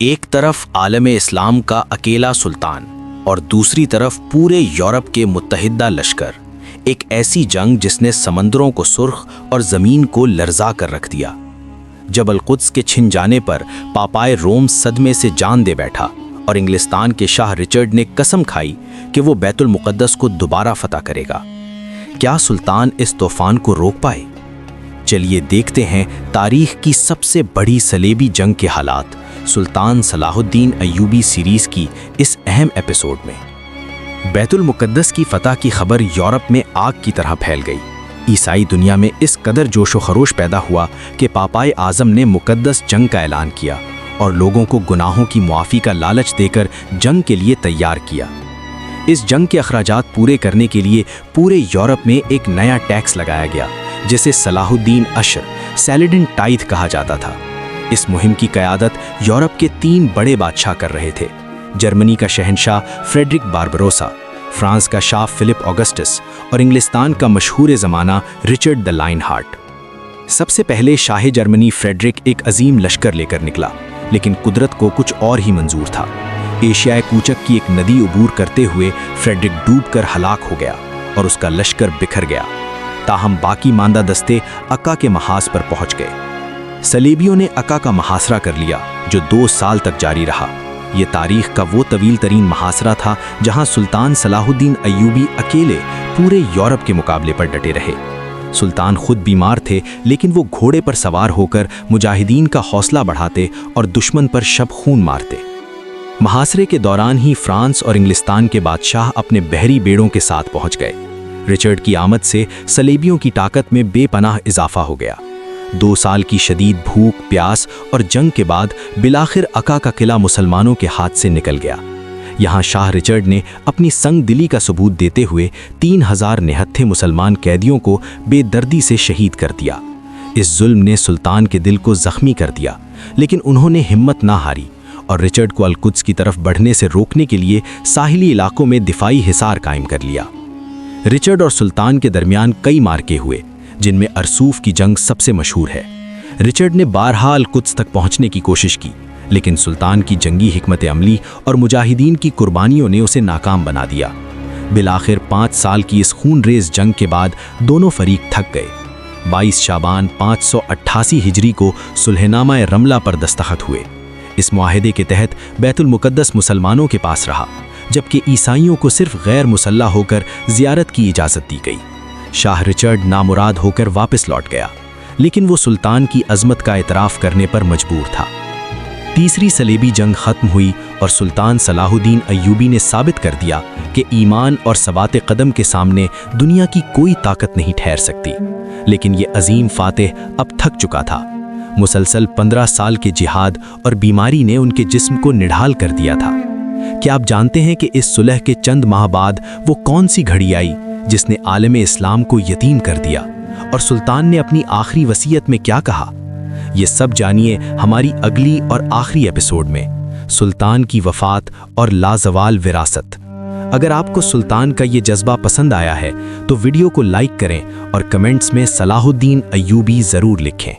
ایک طرف عالم اسلام کا اکیلا سلطان اور دوسری طرف پورے یورپ کے متحدہ لشکر، ایک ایسی جنگ جس نے سمندروں کو سرخ اور زمین کو لرزا کر رکھ دیا۔ جب القدس کے چھن جانے پر پاپائے روم صدمے سے جان دے بیٹھا اور انگلستان کے شاہ رچرڈ نے قسم کھائی کہ وہ بیت المقدس کو دوبارہ فتح کرے گا، کیا سلطان اس طوفان کو روک پائے؟ چلیے دیکھتے ہیں تاریخ کی سب سے بڑی صلیبی جنگ کے حالات سلطان صلاح الدین ایوبی سیریز کی اس اہم ایپیسوڈ میں۔ بیت المقدس کی فتح کی خبر یورپ میں آگ کی طرح پھیل گئی۔ عیسائی دنیا میں اس قدر جوش و خروش پیدا ہوا کہ پاپائے اعظم نے مقدس جنگ کا اعلان کیا اور لوگوں کو گناہوں کی معافی کا لالچ دے کر جنگ کے لیے تیار کیا۔ اس جنگ کے اخراجات پورے کرنے کے لیے پورے یورپ میں ایک نیا ٹیکس لگایا گیا جسے صلاح الدین اشر سیلڈن ٹائتھ کہا جاتا تھا۔ اس مہم کی قیادت یورپ کے 3 بڑے بادشاہ کر رہے تھے: جرمنی کا شہنشاہ فریڈرک باربروسا، فرانس کا شاہ فلپ آگسٹس اور انگلستان کا مشہور زمانہ رچرڈ دی لائن ہارٹ۔ سب سے پہلے شاہ جرمنی فریڈرک ایک عظیم لشکر لے کر نکلا، لیکن قدرت کو کچھ اور ہی منظور تھا۔ ایشیائے کوچک کی ایک ندی عبور کرتے ہوئے فریڈرک ڈوب کر ہلاک ہو گیا اور اس کا لشکر بکھر گیا، تاہم باقی ماندہ دستے اکا کے محاذ پر پہنچ گئے۔ صلیبیوں نے اکا کا محاصرہ کر لیا جو 2 سال تک جاری رہا۔ یہ تاریخ کا وہ طویل ترین محاصرہ تھا جہاں سلطان صلاح الدین ایوبی اکیلے پورے یورپ کے مقابلے پر ڈٹے رہے۔ سلطان خود بیمار تھے، لیکن وہ گھوڑے پر سوار ہو کر مجاہدین کا حوصلہ بڑھاتے اور دشمن پر شب خون مارتے۔ محاصرے کے دوران ہی فرانس اور انگلستان کے بادشاہ اپنے بحری بیڑوں کے ساتھ پہنچ گئے۔ رچرڈ کی آمد سے صلیبیوں کی طاقت میں بے پناہ اضافہ ہو گیا۔ 2 سال کی شدید بھوک، پیاس اور جنگ کے بعد بالآخر اکا کا قلعہ مسلمانوں کے ہاتھ سے نکل گیا۔ یہاں شاہ رچرڈ نے اپنی سنگ دلی کا ثبوت دیتے ہوئے 3000 نہتھے مسلمان قیدیوں کو بے دردی سے شہید کر دیا۔ اس ظلم نے سلطان کے دل کو زخمی کر دیا، لیکن انہوں نے ہمت نہ ہاری اور رچرڈ کو القدس کی طرف بڑھنے سے روکنے کے لیے ساحلی علاقوں میں دفاعی حصار قائم کر لیا۔ رچرڈ اور سلطان کے درمیان کئی معرکے ہوئے، جن میں ارسوف کی جنگ سب سے مشہور ہے۔ رچرڈ نے بارہا القدس تک پہنچنے کی کوشش کی، لیکن سلطان کی جنگی حکمت عملی اور مجاہدین کی قربانیوں نے اسے ناکام بنا دیا۔ بالآخر 5 سال کی اس خون ریز جنگ کے بعد دونوں فریق تھک گئے۔ 22 شعبان 588 ہجری کو صلح نامہ رملہ پر دستخط ہوئے۔ اس معاہدے کے تحت بیت المقدس مسلمانوں کے پاس رہا، جبکہ عیسائیوں کو صرف غیر مسلح ہو کر زیارت کی اجازت دی گئی۔ شاہ رچرڈ نامراد ہو کر واپس لوٹ گیا، لیکن وہ سلطان کی عظمت کا اعتراف کرنے پر مجبور تھا۔ تیسری صلیبی جنگ ختم ہوئی اور سلطان صلاح الدین ایوبی نے ثابت کر دیا کہ ایمان اور ثبات قدم کے سامنے دنیا کی کوئی طاقت نہیں ٹھہر سکتی۔ لیکن یہ عظیم فاتح اب تھک چکا تھا۔ مسلسل 15 سال کے جہاد اور بیماری نے ان کے جسم کو نڈھال کر دیا تھا۔ کیا آپ جانتے ہیں کہ اس صلح کے چند ماہ بعد وہ کون سی گھڑی آئی جس نے عالم اسلام کو یتیم کر دیا، اور سلطان نے اپنی آخری وصیت میں کیا کہا؟ یہ سب جانیے ہماری اگلی اور آخری ایپیسوڈ میں، سلطان کی وفات اور لازوال وراثت۔ اگر آپ کو سلطان کا یہ جذبہ پسند آیا ہے تو ویڈیو کو لائک کریں اور کمنٹس میں صلاح الدین ایوبی ضرور لکھیں۔